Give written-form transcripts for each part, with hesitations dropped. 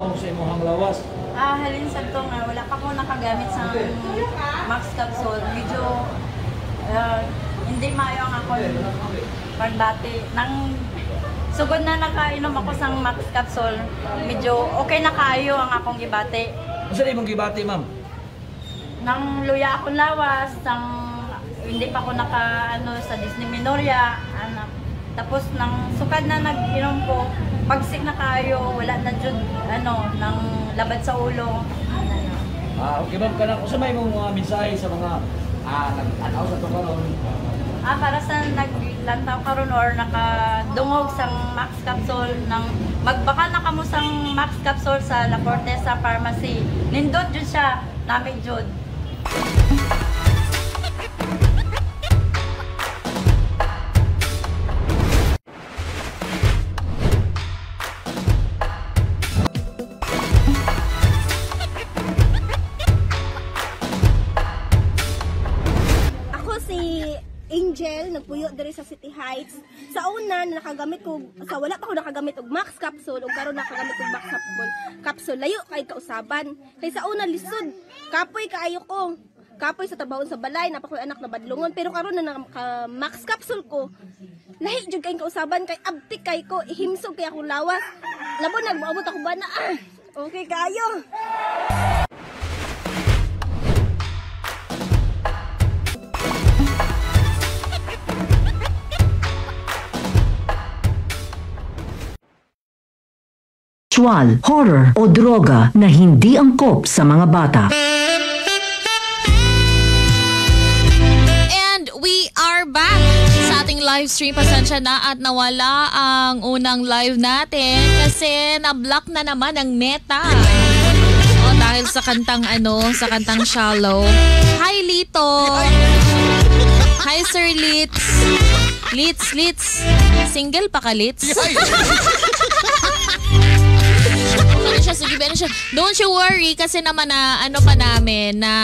Sa imong lawas. Halin sa ito nga, wala pa ko nakagamit sa Max Capsule. Medyo hindi maayo ang ako pagbati. Nang sugod na nakainom ako sa Max Capsule, medyo okay na kaayo ang akong gibati. Saan imong gibati, ma'am? Nang luya akong lawas, hindi pa ako sa Disney Minoria, tapos nang sukad na nag-inom ko, pagsik na kayo, wala na jud nang labad sa ulo. Okay ma'am, kung may mong mensahe sa mga nag-anaw sa tukaron? Para sa naglantaw karon or nakadungog sang Max Capsule, nang magbaka na kamo sang Max Capsule sa La Fortesa Pharmacy. Nindot jud siya, nami jud. Angel, nagpuyo diri sa City Heights. Sa una, nakagamit ko, wala pa ako nakagamit og Max Capsule, o karon nakagamit og Max Capsule. Layo kay kausaban. Kay sa una lisod, kapoy kaayo ko. Kapoy sa tabawon sa balay, napakoy anak na badlungon, pero karon na Max Capsule ko. Lahi jud kay kausaban, kay abtik kay ko, ihimsog kay akong lawas. Labo nagmaabot ako ba na okay kayo. Horror o droga na hindi angkop sa mga bata. And we are back sa ating live stream. Pasensya na at nawala ang unang live natin kasi na-block na naman ang Meta. Dahil sa kantang sa kantang Shallow. Hi Lito. Hi Sir Litz. Litz. Single pa ka Litz? Sige, don't you worry kasi naman na pa namin na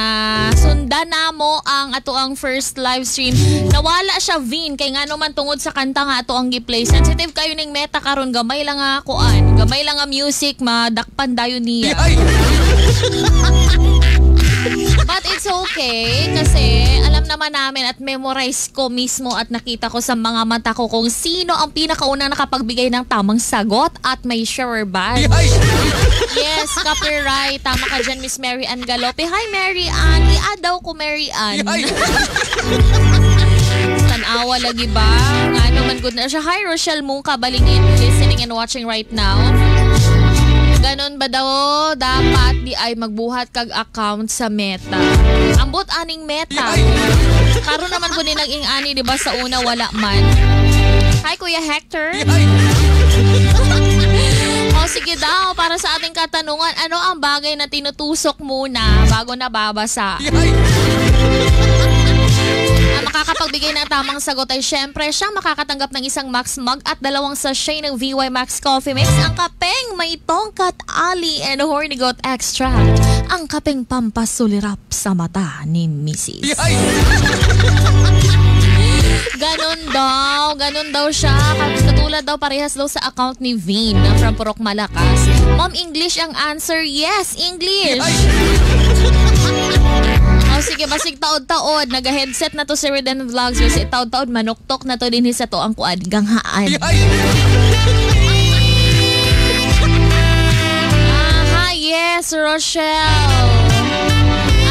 sundan na mo ang first live stream. Nawala siya Vin kay nga naman tungod sa kanta nga ato ang gi-play. Sensitive kayo ning Meta karon, gamay lang nga kuan, gamay lang nga music, madakpan dayon niya. But it's okay kasi alam naman namin at memorize ko mismo at nakita ko sa mga mata ko kung sino ang pinakaunang nakapagbigay ng tamang sagot at may shower bag. Yes, copyright. Tama ka dyan, Miss Mary Ann Galope. Hi, Mary Ann. Iadaw ko, Mary Ann. Tanawa lagi ba? Nga naman good na siya. Hi, Rochelle Mungka. Balingin, listening and watching right now. Ganon ba daw dapat di ay magbuhat kag account sa Meta? Ambot aning Meta. Karon naman po nilang ing-ani, di ba? Sa una, wala man. Hi, Kuya Hector. Sige daw, para sa ating katanungan, ano ang bagay na tinutusok muna bago nababasa? Ang makakapagbigay ng tamang sagot ay syempre siyang makakatanggap ng isang Max Mug at 2 sachet ng VY Max Coffee Mix, ang kapeng may tongkat, ali, and horny goat extract, ang kapeng pampasulirap sa mata ni Mrs. Ganon daw siya. Katulad daw parehas daw sa account ni Vin from Purok Malakas. Ma'am, English ang answer. Yes, English. Sige, basig taod-taod. Naga-headset na to si Reden Vlogs. Kasi taod-taod, manuktok na to din sa to ang kuad ganghaan. Yes, Rochelle.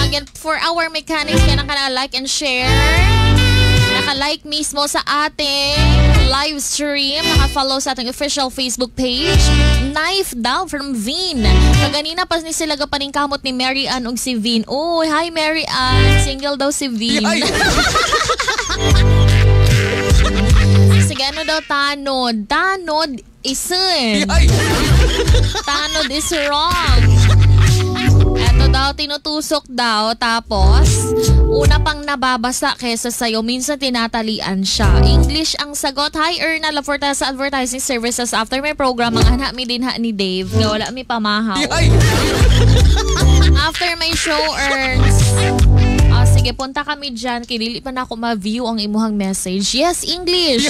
Again, for our mechanics, kaya na like and share. Naka-like mismo sa ating live stream. Naka-follow sa ating official Facebook page. Knife daw from Vin. Kaganina pas ni sila gapaning kamot ni Mary Ann og si Vin. Oh, hi Mary Ann. Single daw si Vin. Sige, ano daw tanod? Tanod is Tanod is wrong. Eto daw, tinutusok daw. Tapos, una pang nababasa kesa sa'yo. Minsan tinatalian siya. English ang sagot. Hi, Erna Laforta sa Advertising Services. After may program, ang anak mi din ni Dave. Nga wala mi pamahaw. After may show, Ernst. Sige, punta kami dyan. Kinili pa na ako ma-view ang imuhang message. Yes, English.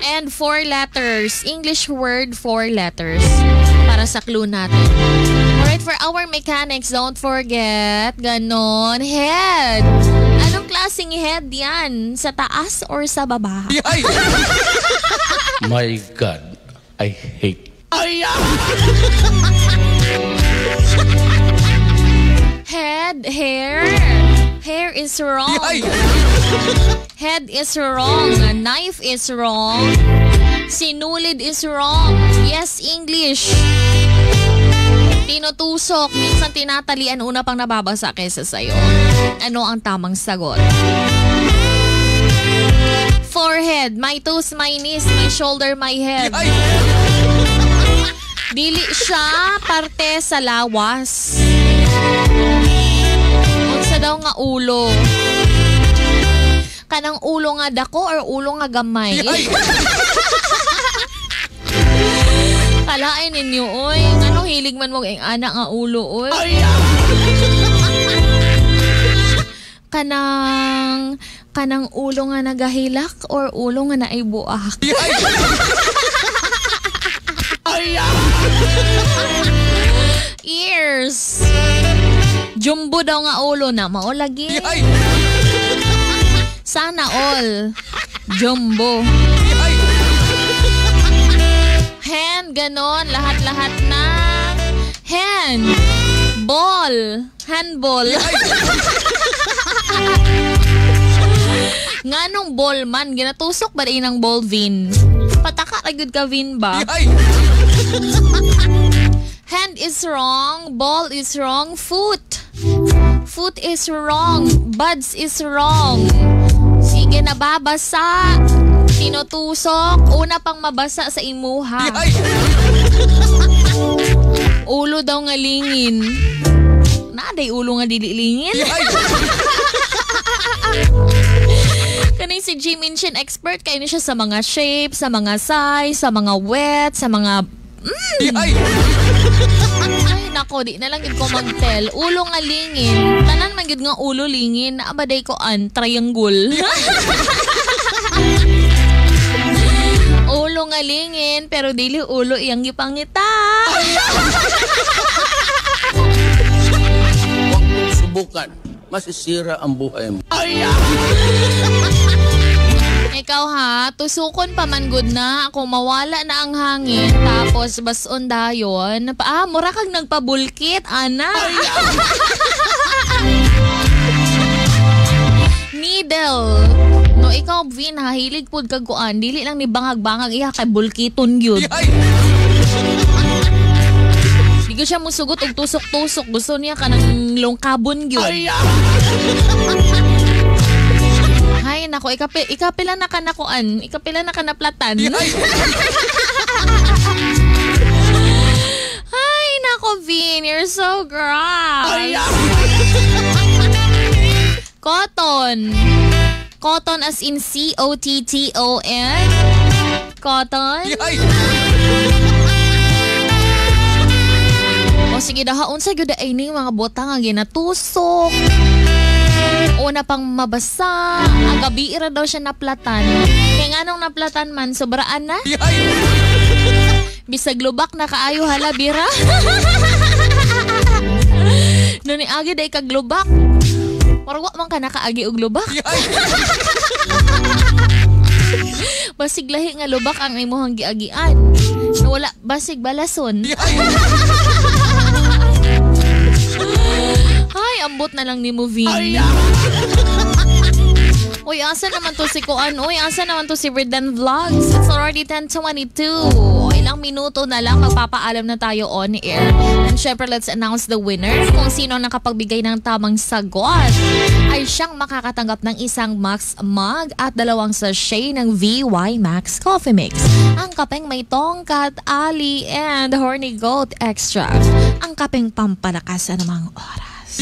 And 4 letters. English word, 4 letters. Para sa clue natin. Alright, for our mechanics, don't forget, ganon, head. Anong klaseng head yan? Sa taas or sa baba? My God, I hate. Head, hair. Hair is wrong. Head is wrong. Knife is wrong. Sinulid is wrong. Yes, English. Tinutusok. Minsan tinatalian, una pang nababasa kaysa sa'yo. Ano ang tamang sagot? Forehead. My toes, my knees, my shoulder, my head. Dili siya parte sa lawas. Unsa daw nga ulo? Kanang ulo nga dako or ulo nga gamay? Kalain ninyo, oy. Anong hilig man mo ang anak nga ulo, oy? Kanang ulo nga nagahilak or ulo nga naibuak? Ears. Jumbo daw nga ulo na. Mao lagi. Sana all. Jumbo. Hand, ganon. Lahat-lahat na. Hand. Ball. Handball. Nganong ball man? Ginatusok ba rin ng ball vein? Pataka na good ka vein ba? Hand is wrong. Ball is wrong. Foot. Foot is wrong. Buds is wrong. Sige, nababasa. Tinutusok. Una pang mabasa sa imuha. Ulo daw nga lingin. Naday ulo nga dililingin. Kanay si Jimin Shin, expert kayo siya sa mga shape, sa mga size, sa mga wet, sa mga... Ay, nako, di na lang yun ko mag-tell. Ulo nga lingin. Tanan man yun nga ulo lingin. Naabaday ko triangle. Ulo nga lingin, pero dili ulo iyang gipangita. Huwag mong subukan. Masisira ang buhay mo. Ikaw ha, tusukon pa man good na. Kung mawala na ang hangin, tapos bason dayon, mura kang nagpabulkit, ana. Needle. No, ikaw, Vin, ha, hilig pod kag kuan. Dili lang ni bangag-bangag iya kay bulkiton yun. Di ko siya musugot og tusok-tusok. Gusto niya ka ng longkabon yun. Ay, nako, ikapila na ka na kuan. Ikapila na ka na platan. Ay, nako, Vin, you're so gross. Cotton. Cotton as in C-O-T-T-O-N. Cotton. O sige, dahaon sa gyud ay ning mga botang nga ginatusok. Una pang mabasa. Ang gabi ira daw siya naplatan. Kaya nga nung naplatan man, sobraan na. Bisag lubak na kaayo hala, bira. Nung niagi day kag lubak. Marwa man ka nakaagi og lubak. Basig lahi nga lubak ang imuhang giagian. Wala basig balason. Ay, ambot na lang ni mo, Vin. Uy, asa naman to si Kuan? Uy, asa naman to si Redan Vlogs? It's already 10:22. Ilang minuto na lang, magpapaalam na tayo on air. And syempre, let's announce the winner. Kung sino nakapagbigay ng tamang sagot ay siyang makakatanggap ng isang Max mug at 2 sachet ng VY Max Coffee Mix. Ang kapeng may tongkat, ali, and horny goat extract. Ang kapeng pampalakas sa namang oras.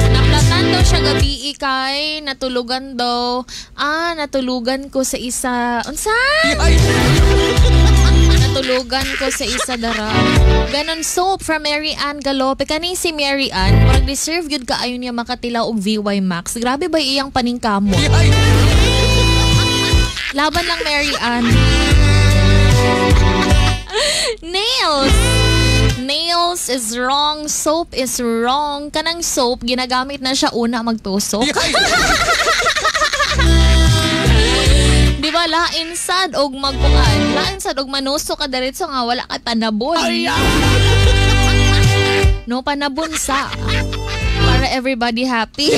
Naplatan daw siya gabi ikay, natulugan daw. Natulugan ko sa isa. Unsa? Natulugan ko sa isa dara. Ganon soap from Mary Ann Galope. Kani si Mary Ann, parang deserve yun ka ayon niya makatilaw og VY Max. Grabe ba iyang paningkamot? Laban lang, Mary Ann. Nails is wrong. Soap is wrong. Kanang soap, ginagamit na siya una magtusok. Di ba, lain sad og magbukan. Lain sad og manusok ka diretso nga wala ka panabon. No panabon sa. Para everybody happy.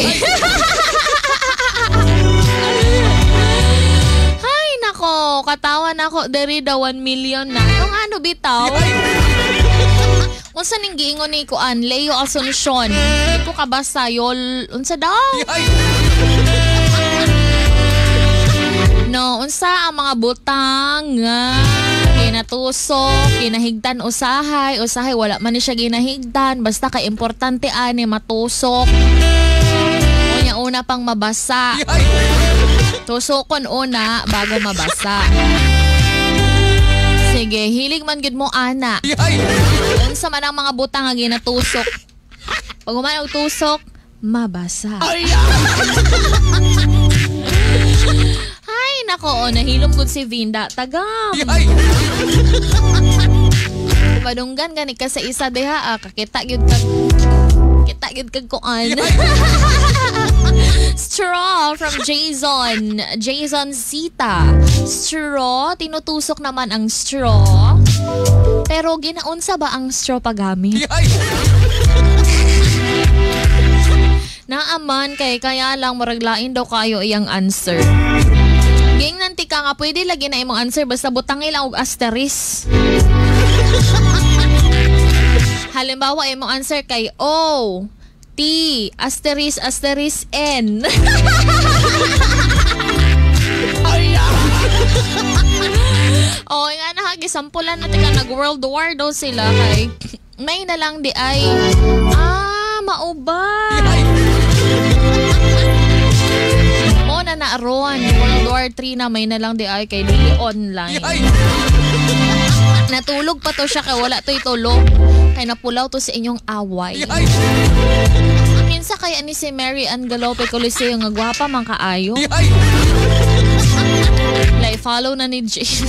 Hay, nako. Katawan ako. Dari daw 1 million na. Nung ano bitaw? Kung saan yung giingon ni Kuan, Leo Asuncion. Hindi ko kabasa, yol. Unsa daw? No, unsa ang mga butang nga ginatusok, ginahigdan usahay wala man ni siya ginahigdan, basta ka importante ani matusok. Unya una pang mabasa. Tusokon una bago mabasa. Sige, hilig man gid mo ana. Unsa man ang mga butang nga ginatusok. Pag human og tusok, mabasa. Ay, nako, nahilom gud si Vinda. Tagam. Padunggan gani ka sa isa deha, kakita gyud kag kuan. Straw from Jason Zita. Straw, tinutusok naman ang straw. Pero ginaunsa ba ang straw pagamit? Naaman kaya lang maraglain daw kayo iyang answer. Ging nanti ka nga pwede lagi na imong answer basta butangin lang og asterisk. Halimbawa imong answer kay O T asterisk N. Oh, nga na gisampulan natin ka nag-World War daw sila kay may na lang di ay mauban. O na naaron World War 3 na may na lang di ay kay dili online. Natulog pa to siya kay wala to'y tulog. Kay napulaw to sa inyong away. Minsa kaya ni si Mary Ann Galope Coliseo nga gwapa man kaayo. Like follow na ni James.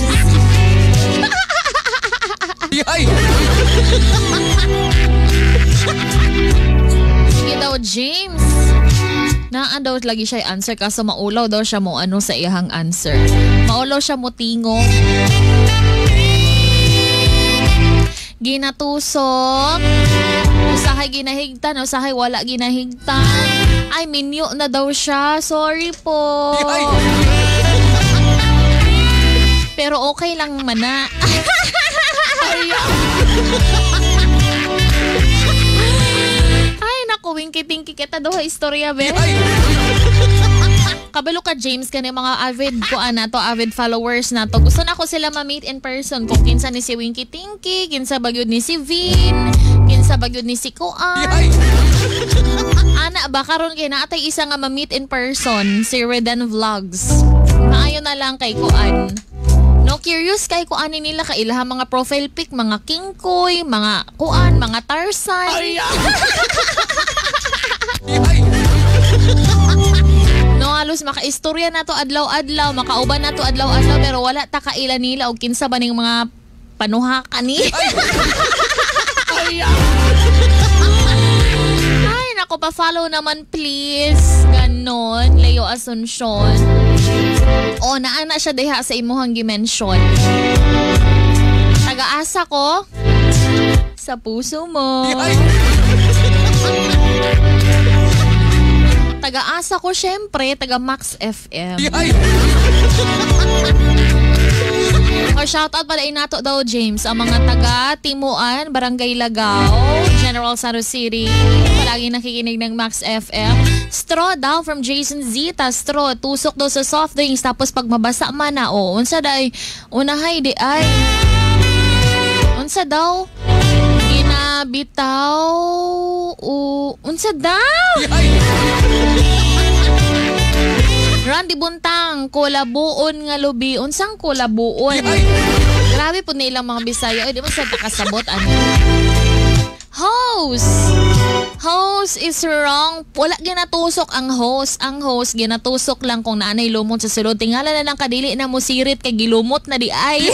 Sige daw James. Naan daw lagi siya answer kaso maulaw daw siya mo ano sa iyang answer. Maulaw siya mo tingog. Ginatusok. Usahay ginahigtan, usahay wala ginahigtan. Ay, minyo na daw siya. Sorry po. Pero okay lang mana. Ay, naku, winky-pinky kita daw istorya, be. Kabalo ka James kani mga avid ko avid followers na to. Gusto na ko sila ma-meet in person kung kinsa ni si Winky Tinky, kinsa bagyod ni si Vin, kinsa bagyod ni si Kuan. Ana ba karon kay naatay isa nga ma-meet in person si Redan Vlogs. Maayo na lang kay Kuan. No, curious kay Kuan nila ka ilaha mga profile pic, mga kingkoy, mga Kuan, mga Tarzan. No, halos maka-istorya na to adlaw-adlaw, makauban na to adlaw-adlaw, pero wala ta kaila nila o kinsa ba ning mga panuhaka ni. Ay, nako, pa-follow naman please. Ganon, Leo Asuncion. O, naana siya deha sa imuhang gimension. Taga-asa ko sa puso mo. Taga-asa ko syempre, taga Max FM. O shoutout pala inato daw James ang mga taga Timuan, Barangay Lagao, General Santos City. Palagi nakikinig ng Max FM. Straw daw from Jason Zita. Straw, tusok daw sa soft drinks tapos pag mabasa man na unsa day unahay di ay. Unsa daw? Ginabitaw. Unsa daw? Randy Buntang, kulabuon nga lubi. Unsang kulabuon? Grabe po nilang mga Bisaya. Di mo sa takasabot ano? Host! Host is wrong. Wala ginatusok ang host. Ang host ginatusok lang kung naanay lumot sa sulod. Tingala na lang kadili na mo sirit kay gilumot na di ay.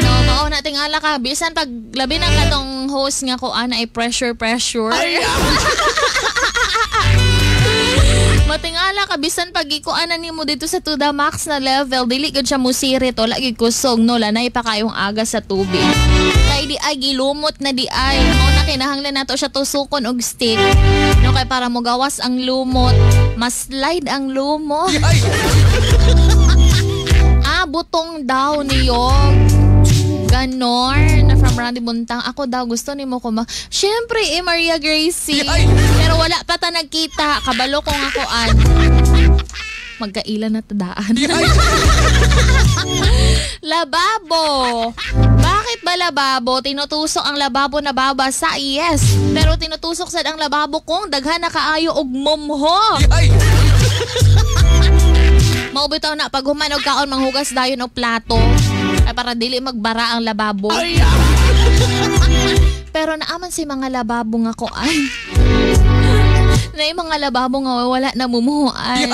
No, mao na tingala ka. Bisan pag labi na katong host nga ko ana ay pressure. Matingala ka bisan pag ikuanan nimo dito sa to the max na level, dili gud siya musirit o lagi kusog no, lanay pa kayong aga sa tubig. Kay di ay gilumot na di ay. Mao na kinahanglan nato siya tusukon og stick. No, kay para mo gawas ang lumot, mas slide ang lumot. Butong daw niyog. Ganon. From Randy Buntang. Ako daw gusto ni mo ko Siyempre, Maria Gracie. Pero wala pa ta nagkita. Kabalo kong akoan. Magkailan na tadaan. Lababo. Bakit ba lababo? Tinutusok ang lababo na babasa? Yes. Pero tinutusok sad ang lababo kong daghan na kaayo og momho. Maubitaw na pag humanog kaon manghugas dayon og plato ay para dili magbara ang lababo. Pero naaman si mga lababo nga koan. Na yung mga lababo nga wala na mumuhuan.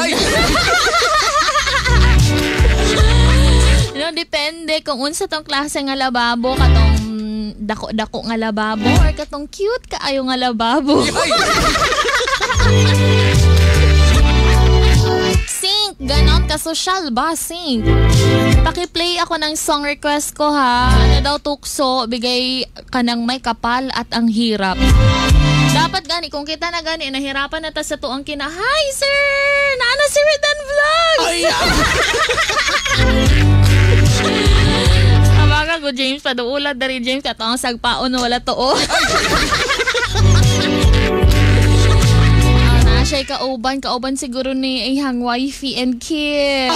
No, depende kung unsa tong klase nga lababo, katong dako-dako nga lababo or katong cute kaayo nga lababo. Sync, ganon ka social ba? Sync. Paki-play ako ng song request ko ha. Ano daw tukso, bigay ka ng may kapal at ang hirap. Dapat gani, kung kita na gani, nahirapan na ta sa tuang kina. Hi sir! Nana si Redan Vlogs! Tabaga ko James, paduulat dari James, katong sagpaon wala tuo. Siya'y kauban siguro ni ihang wifey and kid.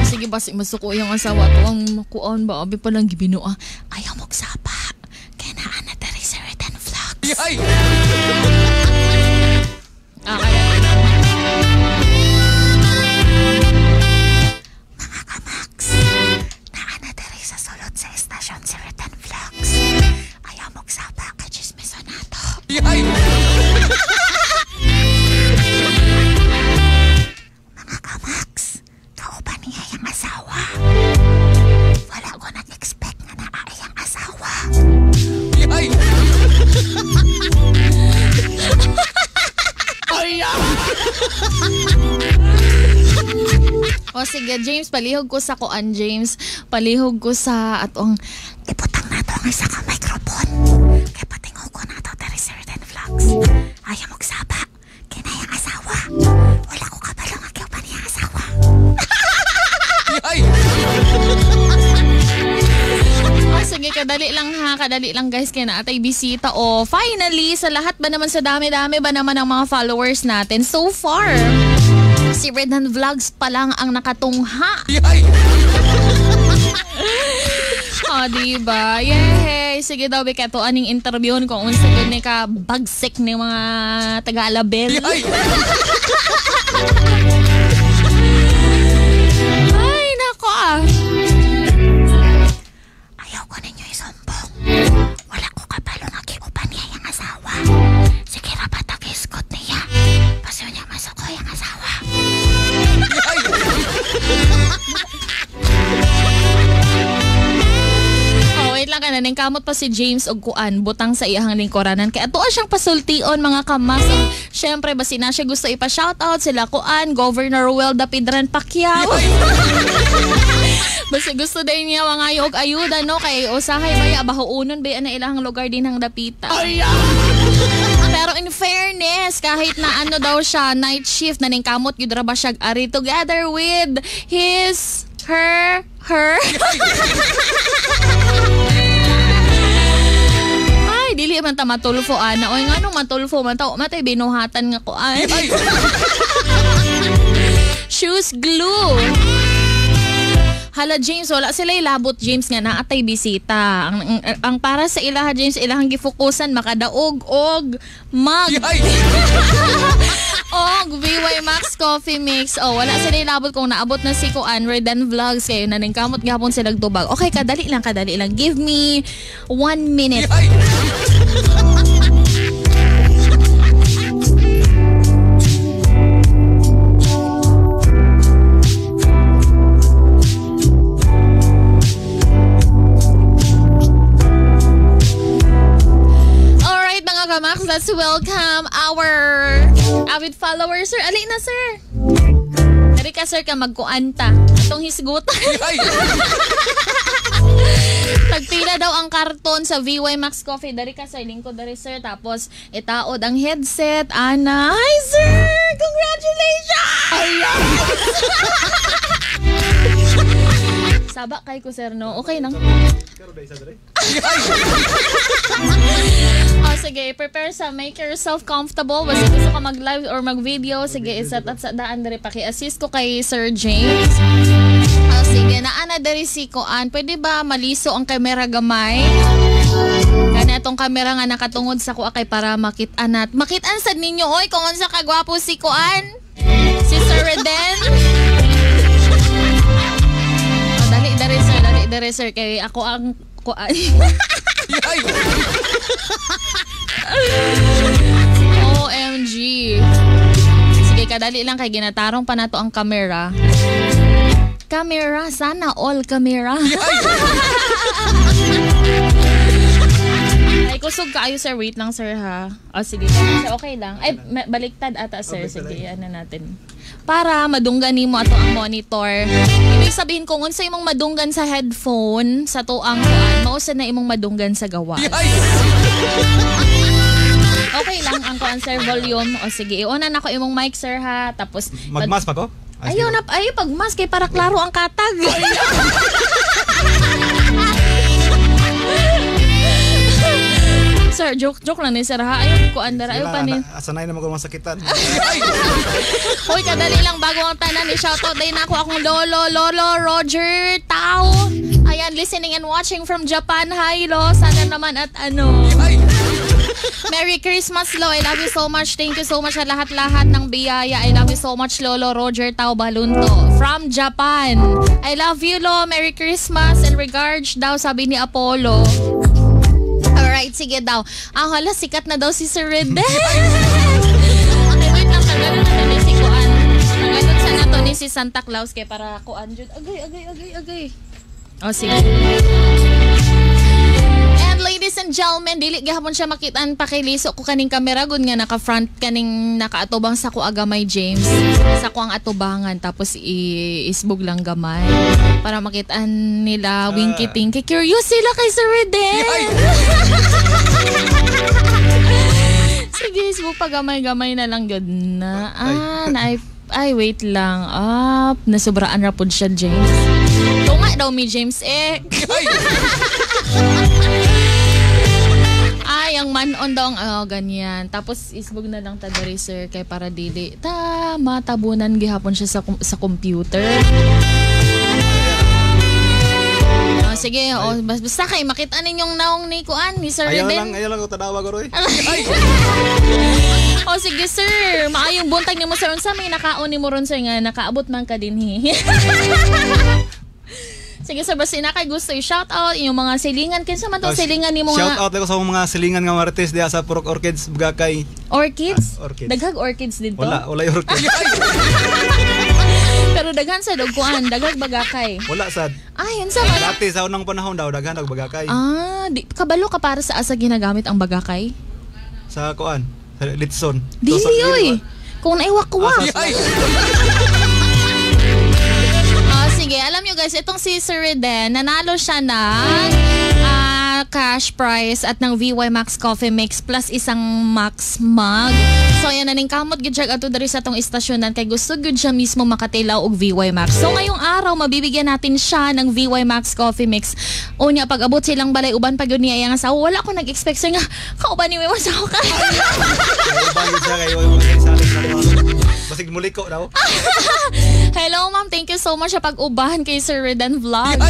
Sige ba, masuko yung asawa to. Ang makuon ba? Abi palang gibinua. Ayaw magsapa. Kaya naan na dari sa Redan Vlogs. Mga kamax, naan na dari sa sulod sa estasyon sa Redan Vlogs. Ayaw magsapa ka chismiso nato. Mga kamax, kauban niya yung asawa. Wala ko nag-expect nga na yung asawa. O sige James, palihog ko sa kuan James. Palihog ko sa atong iputang nato ang isa ka microphone. Kaya patingog ko nato dari sa Redan Vlogs. Ayaw magsaba. Kinayang asawa. Wala ko kabalo nga kaya pa niya asawa. Oh, sige, kadali lang guys, kaya naatay bisita. O, finally, sa lahat ba naman, sa dami-dami ba naman ang mga followers natin so far? Si Redan Vlogs pa lang ang nakatungha. Oh, diba? Yay! Sige daw, Bikato, aning interview kung unsa doon ni ka bagsik ni mga taga-alabel. Ay, nako ah. Ayaw ko ninyo isumbong. Wala ko kapalo nga kiupan niya yung asawa. Sige na ba tagiskot niya? Paso niya masuko yung asawa. Wait lang ka na, kamot pa si James og kuan, butang sa iyang lingkuranan. Kaya tuwa siyang pasultion mga kamas. So, syempre, basi na siya gusto ipa-shoutout sila kuan, Governor Welda Pedran Pacquiao. Basi gusto din niya mga og ayuda, no? Kay usahay ba, abahounon ba na ilang lugar din ang dapita. Pero in fairness, kahit na ano daw siya, night shift, naningkamot yun ba siya ari together with his, her. Ay, dili man ta matulfo ana. Oy ngano matulfo man ta, matay binuhatan nga ko ay. Shoes glue. Hala James, wala sila ilabot James nga naatay bisita. Ang para sa ilaha James, ilahang gifokusan makadaog og mag. Og VY Max Coffee Mix. Oh, wala sila ilabot kung naabot na si Kuan Reden Vlogs kayo na ningkamot gapon sila tubag. Okay, kadali lang. Give me 1 minute. Max, let's welcome our avid followers, sir. Alin na, sir. Dari ka, sir, ka magkuanta. Atong hisgutan. Tagpila daw ang karton sa VY Max Coffee. Dari ka, sir. Lingkod dari, sir. Tapos, itaod ang headset. Ana. Hi, sir! Congratulations! Saba kay ko, sir, no? Okay lang. Oh, sige, prepare sa make yourself comfortable. Basta gusto ka mag-live or mag-video, sige, isat at sa daan dali paki-assist ko kay Sir James. Oh, sige, naana dari si Kuan. Pwede ba maliso ang camera gamay? Kani atong camera nga nakatungod sa kuha kay para makit-an at makit-an sad ninyo oy kung unsa kagwapo si Kuan. Si Sir Reden. Oh, dali sir kay ako ang Kuan. OMG. Sige, kadali lang kay ginatarong pa nato ang camera. Camera, sana all camera. Ay, kusog kaayo sir, wait lang sir ha. O sige, okay lang. Ay, baliktad ata sir. Sige, ano natin. Para madunggan nimo ato ang monitor. Ibig sabihin kung unsa imong madunggan sa headphone, sa tuang kuan, mausa na imong madunggan sa gawa. Okay lang ang kuan sir volume. O sige, iuna na ko imong mic sir ha. Tapos magmas pa ko? Ayaw na, ayaw pagmas kay para klaro ang katag. Sir, joke lang ni sir ha. Ayaw ko andara, ayaw pa ni. Asanay naman ko masakitan. Hoy, kadali lang bago ang tanan ni shoutout din ako akong Lolo Roger Tao. Ayan, listening and watching from Japan. Hi Lo, sana naman at ano. Merry Christmas, Lo. I love you so much. Thank you so much sa lahat-lahat ng biyaya. I love you so much, Lolo Roger Tao Balunto from Japan. I love you, Lo. Merry Christmas and regards daw, sabi ni Apollo. Alright, sige daw. Hala, sikat na daw si Sir Reden. Okay, wait lang. Tagalog na ni si Kuan. Tagalog sa nato ni si Santa Claus kay para Kuan jud. Agay. O, sige. Ladies and gentlemen, dili gihapon siya makitaan pakiliso ko kaning kamera gud nga naka-front kaning nakaatubang sa ko agamay James. Sa ko ang atubangan tapos isbog lang gamay para makitaan nila winky-tinky. Curious sila kay Sir Reden. Sige, isbog pa gamay-gamay na lang gud na. Ay, wait lang. Nasubraan ra pud siya, James. Tunga daw mi James Ay, ang man-on daw ang ganyan. Tapos isbog na lang tadari sir kay para dili. Matabunan gihapon siya sa computer. Sige, basta kay makita ninyong naong ni Kuan ni Sir Reden. Ayaw lang ko tadawa ko roy. Sige sir, maayong buntag nimo sir unsa may nakaon nimo ron sir nga nakaabot man ka dinhi. Sige sir, basta na kay gusto i-shout out inyong mga silingan. Kinsa man to silingan nimo nga? Shout out ko sa mga silingan nga marites diha sa Purok Orchids Bugakay. Orchids? Orchids. Daghag orchids dito? Wala orchids. Pero daghan sa dugkuan, daghag bagakay. Wala sad. Ay, unsa man? Dati sa unang panahon daw daghan og bagakay. Kabalo ka para sa asa ginagamit ang bagakay? Sa kuan, sa Litson. Dili oy. Kung naiwak-wak. Sige, alam nyo guys, itong si Sir Reden, nanalo siya ng cash prize at ng VY Max Coffee Mix plus isang Max mug. So, yan na ning kamot gyud siya ato diri sa atong istasyonan kay gusto gyud siya mismo makatilaw og VY Max. So, ngayong araw mabibigyan natin siya ng VY Max Coffee Mix. Unya pag abot silang balay uban pa gyud niya nga sa wala ko nag-expect sir nga kauban ni Wewa sa ka. Kauban siya kay sa basig muliko daw. Hello ma'am, thank you so much sa pag-ubahan kay Sir Reden Vlogs.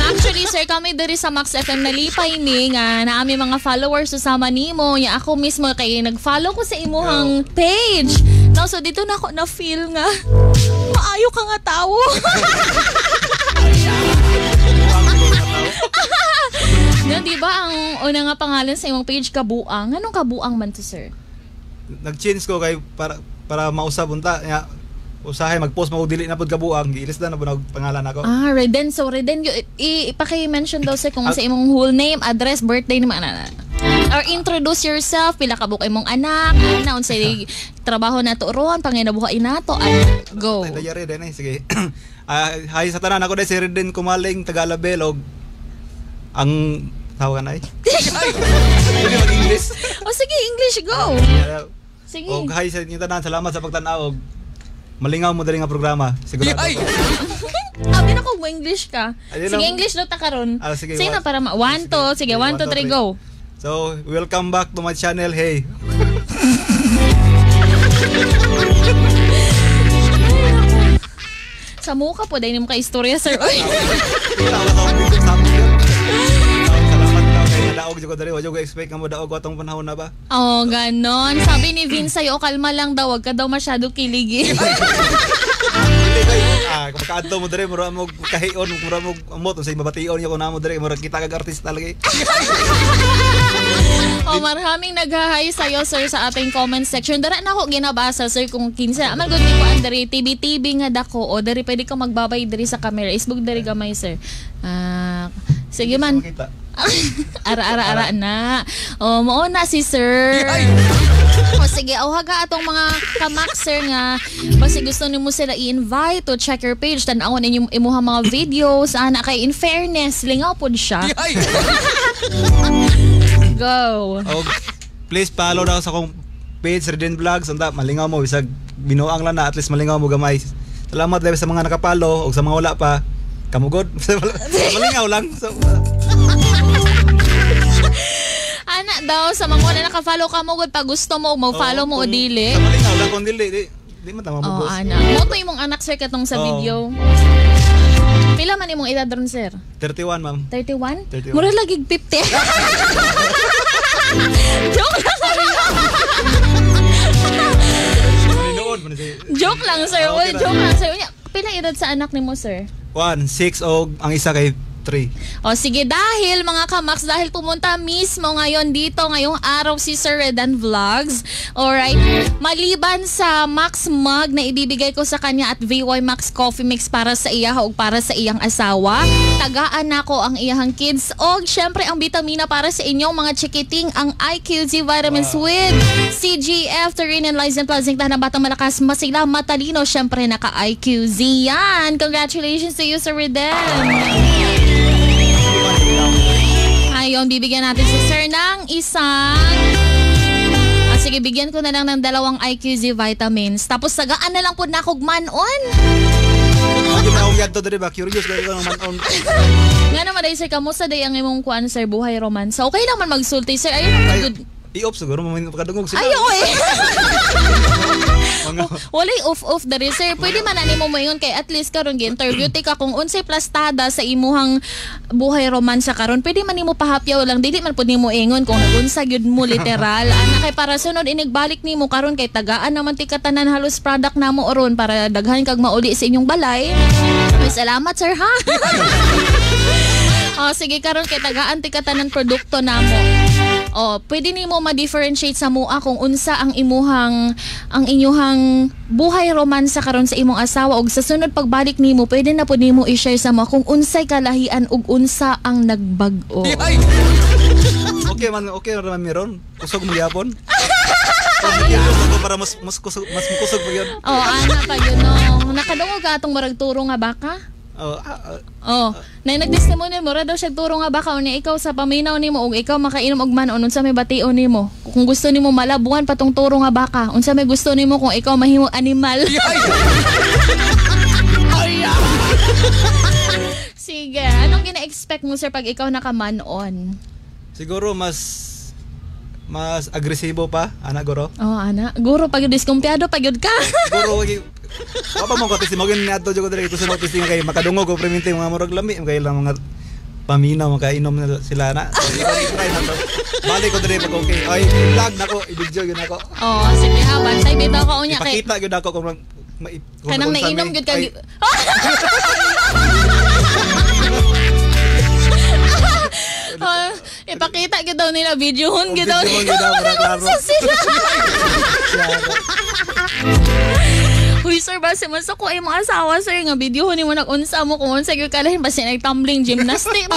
Actually sir, kami diri sa Max FM nalipay ni nga na aming mga followers susama nimo. Ya ako mismo kay nag-follow ko sa imuhang page. No, so dito na ako na-feel nga. Maayo ka nga tao. No, di ba ang una nga pangalan sa imong page Kabuang? Anong Kabuang man to, sir? Nag-change ko kay para mausab unta. Usahay mag-post mo dili na pud Kabuang, giilis na po pangalan ako. Reden. So, Reden, ipaki-mention daw sir kung sa imong whole name, address, birthday ni mga or introduce yourself, pila ka bukay mong anak, unsay trabaho na to ron, panginabuhay na to, go. Dayari din sige. Hi sa tanan, ako si Reden Kumaling, Tagalabel og ang tawag na Pwede mag-English. Sige, English, go. Sige. Og hi sa inyo tanan, salamat sa pagtan-aw. Malingaw mo dali nga programa, sigurado. Abi na kung English ka. Ayun Sige, lang. English daw ta karon. Sige, Sige na para 1, 2, sige, 1, 2, 3, go. So, welcome back to my channel, hey. Sa mukha po, dahil mo ka istorya, sir. Oy. Salamat daw kay nadaog jud ko dali, wa jud ko expect nga mo daog atong panahon na ba. Oh, ganon. Sabi ni Vince sa'yo, kalma lang daw, wag ka daw masyado kiligi. Dili kay kung makaadto mo diri mura mo kahion, mura mo amot unsay mabation niya ko namo diri, mura kita kag artista lagi. Maraming nag-hi sa'yo, sir, sa ating comment section. Dara na ako ginabasa, sir, kung kinsa. Amal good ko ang dari, TV nga dako, o dari pwede ka magbabay dari sa camera. Isbog dari gamay, sir. Sige man. Ara na. Mao na si sir. Sige, haga atong mga kamakser nga basi gusto nimo sila i-invite to check your page, tan-awon ninyo imuha mga videos ana kay in fairness lingaw pod siya. Go. Please follow daw sa akong page Reden Vlogs, anda malingaw mo bisag binuang lang na, at least malingaw mo gamay. Salamat dahil sa mga nakapalo o sa mga wala pa. Kamugod. Malingaw lang. So, ana daw sa mga wala naka-follow ka mo gud pag gusto mo follow mo o dili. Malingaw lang kung dili di man tama mo. Ana. Mo to imong anak sir katong sa video. Pila man imong edad ron, sir? 31, ma'am. 31? 31. Mura lagi 50. Joke lang. Joke lang, sir. Okay, Joke lang, sir. Pila edad sa anak nimo, sir? 1, 6 o ang isa kay 3. Sige, dahil mga kamax, dahil pumunta mismo ngayon dito, ngayong araw si Sir Redan Vlogs. Alright, maliban sa Max Mug na ibibigay ko sa kanya at VY Max Coffee Mix para sa iya o para sa iyang asawa, tagaan nako ang iyahang kids o syempre ang vitamina para sa inyong mga chikiting, ang IQZ Vitamins with CGF, Taurine and Lysin Plus, zinc na batang malakas, masila, matalino, syempre naka IQZ yan. Congratulations to you, Sir Redan. Ayon, bibigyan natin si Sir ng isang... sige, bigyan ko na lang ng 2 IQZ vitamins. Tapos sagaan na lang po na akong manon. Hindi na akong yadto dali ba? Curious dali ko ng manon. Nga naman dahil, sir, kamusta day ang imong kuan, sir, buhay romance? Okay lang man magsulti, sir. Ayun ang good. I-off siguro, mamay pagkadungog sila. Ayaw eh. Walay off dari, sir. Pwede man ani mo mayon kay at least karon gi-interview ka kung unsay plastada sa imuhang buhay romansa karon. Pwede man nimo pahapyaw lang, dili man pud nimo ingon kung nagunsa gyud mo literal. Ana kay para sunod inigbalik nimo karon kay tagaan naman ti katanan halos product namo oron para daghan kag mauli sa inyong balay. Salamat, sir, ha. Sige karon kay tagaan ti katanan produkto namo. Pwede nimo ma-differentiate sa mua kung unsa ang inyuhang buhay romansa karon sa imong asawa ug sa sunod pagbalik nimo pwede na pud nimo i-share sa mua kung unsay kalahian ug unsa ang nagbag-o. Okay man meron. Kusog mo yapon. Para mas kusog mo yun. Ana pa yun, no. Nakadungog ka atong marag turo nga baka? Na nagtestimonya mo ra daw siya turo nga baka unya ikaw sa paminaw nimo ug ikaw makainom og manon unsa may bation nimo. Kung gusto nimo malabuhan patong turo nga baka, unsa may gusto nimo kung ikaw mahimo animal. Sige, anong gina-expect mo, sir, pag ikaw naka-man-on? Siguro mas agresibo pa, ana guro. Ana. Guro pag diskumpiyado pag yun ka. Guro Papa mo ko testimony ni ato jud ko diri ko sa testing kay makadungog ko premente mga murag lami kay lang mga paminaw makainom na sila na. Balik ko diri pag okay. Ay, vlog nako, i-video yun ako. Oh, sige ha, bantay bitaw ka unya kay. Ipakita gyud ako kung Kanang nainom gyud ka. Ipakita gyud daw nila videohon gyud daw. Uy, sir, base man sa ko ay mga asawa, sir, nga videohon ni mo nag-unsa mo kung unsa gyud kalahin basi nag-tumbling gymnastic mo.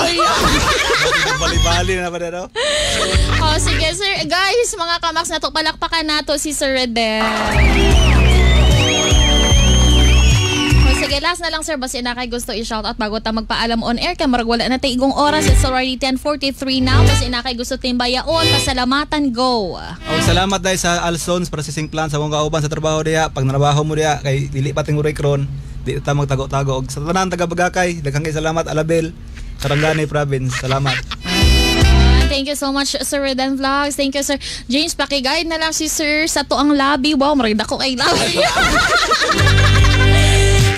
Bali-bali na ba daw? Oh, sige, sir. Guys, mga kamaks na to, palakpakan nato si Sir Reden. Sige, last na lang sir, basi na kay gusto i-shoutout bago ta magpaalam on air kay marag wala na tay igong oras. It's already 10:43 now. Basi na kay gusto timbayaon, pasalamatan, go. Oh, salamat dahil sa Alsons processing plant sa mga kauban sa trabaho diya. Pag narabaho mo diya kay dili pa ting urekron, di ta magtago-tago. Og sa tanan taga Bagakay, daghang kay salamat Alabel, Sarangani province. Salamat. Thank you so much, Sir Reden Vlogs. Thank you, Sir James. Paki-guide na lang si Sir sa to ang lobby. Wow, marag dako kay lobby.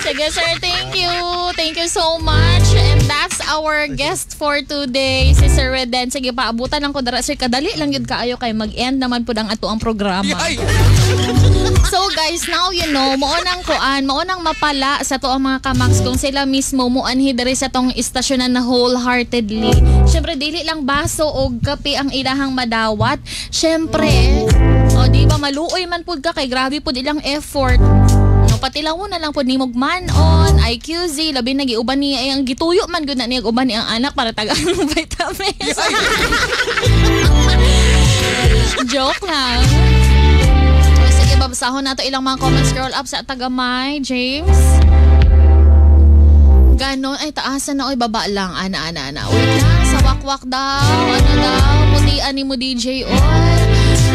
Sige, sir. Thank you. Thank you so much. And that's our guest for today, si Sir Reden. Sige, paabutan lang ko dara, sir. Kadali lang yun kaayo kay mag-end naman po ang ato ang programa. So, guys, now you know, maunang kuan, maunang mapala sa to ang mga kamaks kung sila mismo muanhi diri sa tong istasyonan na wholeheartedly. Siyempre, dili lang baso o kape ang ilahang madawat. Siyempre, o di ba maluoy man pud ka kay grabe pud ilang effort. No, patilaw na lang pud nimog man on IQZ labi na giuban niya ay ang gituyo man gud na niya uban ni ang anak para tagaan ng vitamins. Joke lang. O, sige, babasahon nato ilang mga comments. Scroll up sa tagamay, James. Ganon, ay taasan na, oy, baba lang. Ana. Wait lang, sa wakwak daw. Ano daw, putian ni mo DJ, oy.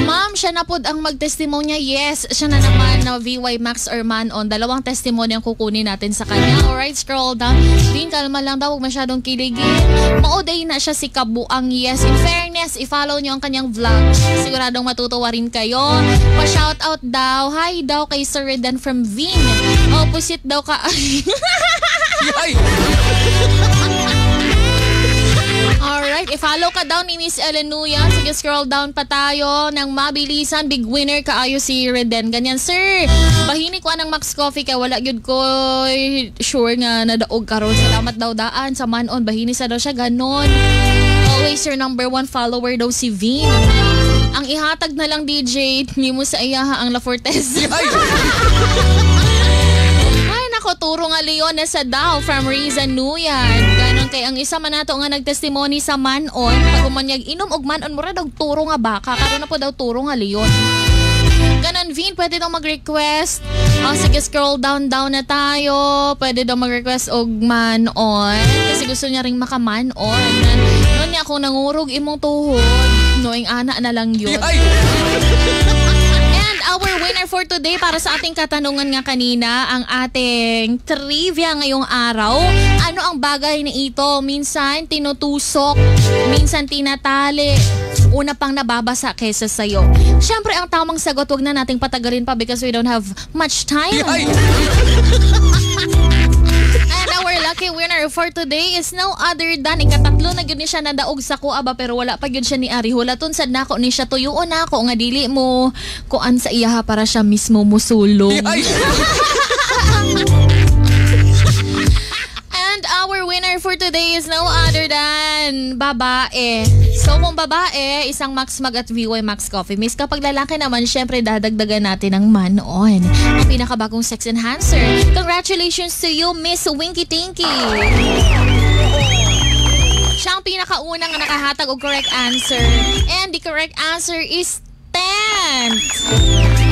Ma'am, siya na pod ang magtestimonya. Yes, siya na naman na VY Max Erman on. Dalawang testimony ang kukunin natin sa kanya. Alright, scroll down. Din, kalma lang daw, huwag masyadong kiligin. Mauday na siya si Kabuang. Yes, in fairness, i-follow nyo ang kanyang vlog. Siguradong matutuwa rin kayo. Pa-shoutout daw. Hi daw kay Sir Reden from Vin. Opposite daw ka. Alright, i-follow ka daw ni Miss Elenuya. Sige, scroll down pa tayo ng mabilisan. Big winner kaayo si Reden. Ganyan, sir. Bahini ko anang Max Coffee kay wala gyud ko sure nga nadaog karon. Salamat daw daan sa manon. Bahini sa daw siya ganon. Always your number 1 follower daw si Vin. Ang ihatag na lang DJ ni mo sa iyaha ang La Fortes. Ako turo nga Leon sa daw from Riza Nuyan. Ganon kay ang isa man nato nga nagtestimony sa manon. Pag umanyag inom og manon mura daw turo nga baka. Karon na po daw turo nga Leon. Ganon, Vin, pwede daw mag-request. Sige, scroll down na tayo. Pwede daw mag-request og manon. Kasi gusto niya ring makamanon. Noon niya akong nangurog imong tuhod. Noing ana na lang yun. Our winner for today para sa ating katanungan nga kanina, ang ating trivia ngayong araw. Ano ang bagay na ito? Minsan tinutusok, minsan tinatali, una pang nababasa kesa sa'yo. Siyempre, ang tamang sagot, wag na nating patagalin pa because we don't have much time. And our lucky winner for today is no other than ikatatlo na gyud ni siya nadaog sa kuha ba pero wala pa gyud siya ni Ari. Hulaton sad nako ni siya tuyoon nako nga dili mo kuan sa iyaha para siya mismo musulong. And our winner for today is no other than babae. So kung babae, isang Max Mag at VY Max Coffee Mix. Kapag lalaki naman, syempre dadagdagan natin ng manon. Ang pinakabagong sex enhancer. Congratulations to you, Miss Winky Tinky. Siya ang pinakaunang nakahatag og correct answer. And the correct answer is 10.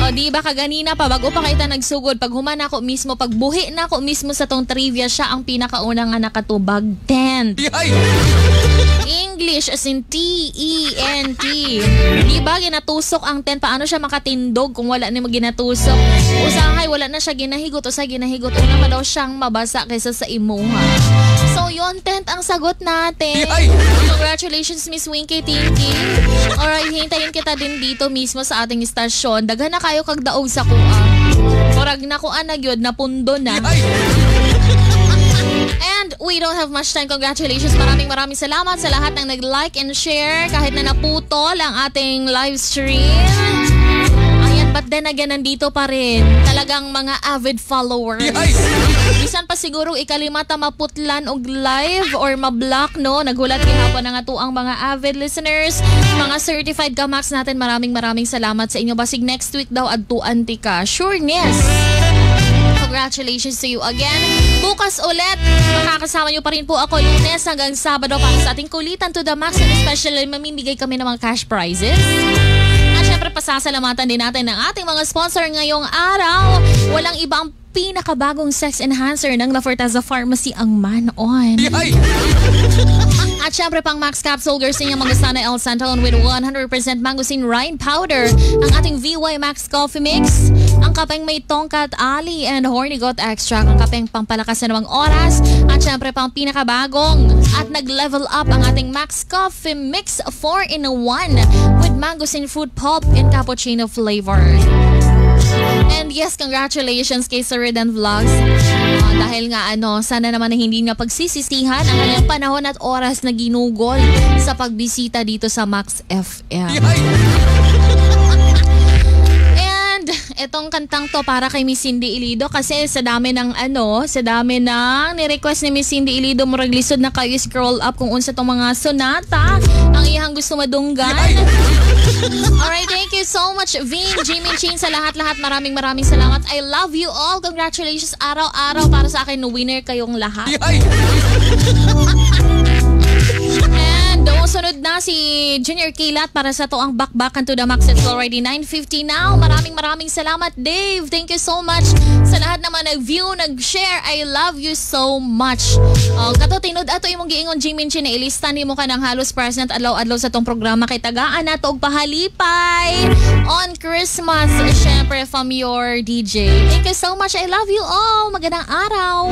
O di ba kaganina pa bago pa kita nagsugod pag human ako mismo pagbuhi na ako mismo sa tong trivia siya ang pinakaunang nga nakatubag 10. English as in T-E-N-T. Di ba ginatusok ang 10? Paano siya makatindog kung wala ni ginatusok? Usahay wala na siya ginahigot o sa ginahigot una pa daw siyang mabasa kaysa sa imuha. So yun 10 ang sagot natin. Congratulations Miss Winky Tinky. Alright, hintayin kita din dito mismo sa ating istasyon. Daghan na kayo kag daog sa kuha. Murag na kuan na gyud na pundo na. And we don't have much time. Congratulations. Maraming salamat sa lahat ng nag-like and share kahit na naputol ang ating live stream. Ayan, but then again, nandito pa rin. Talagang mga avid followers. Bisan pa siguro ikalimata maputlan og live or ma-block, no? Nagulat gihapon na nga to ang mga avid listeners. Mga certified ka-max natin, maraming salamat sa inyo. Basig next week daw adtuan ti ka. Sureness. Congratulations to you again. Bukas ulit, makakasama nyo pa rin po ako Lunes hanggang Sabado para sa ating kulitan to the max, and especially mamimigay kami ng mga cash prizes. At syempre pasasalamatan din natin ng ating mga sponsor ngayong araw. Walang iba ang pinakabagong sex enhancer ng La Forteza Pharmacy, ang Man-On. At syempre pang Max Capsule Girls niya Mangustana El Santon with 100% mangosteen rind powder, ang ating VY Max Coffee Mix, ang kapeng may tongkat ali and horny goat extract, ang kapeng pampalakas na namang oras, at syempre pang pinakabagong at nag-level up ang ating Max Coffee Mix 4-in-1 with mangosteen fruit pulp and cappuccino flavor. And yes, congratulations kay Sir Redan Vlogs. Dahil nga sana naman na hindi niya pagsisisihan ang kanyang panahon at oras na ginugol sa pagbisita dito sa Max FM. And etong kantang to para kay Miss Cindy Ilido, kasi sa dami ng ni-request ni Miss Cindy Ilido, murag lisod na kayo scroll up kung unsa tong mga sonata ang iyang gusto madunggan. Alright, thank you so much Vin, Jimmy Chin, sa lahat-lahat. Maraming salamat. I love you all. Congratulations araw-araw para sa akin, winner kayong lahat. And sunod na si Junior Kilat para sa to ang Bakbakan to the Max. It's already 9:50 now. Maraming salamat Dave. Thank you so much sa lahat naman nag-view, nag-share. I love you so much. Kato tinod ato imong giingon Jimin Chin na ilista nimo ka ng halos present adlaw-adlaw sa tong programa kay tagaan nato og pahalipay on Christmas, syempre from your DJ. Thank you so much. I love you all. Magandang araw.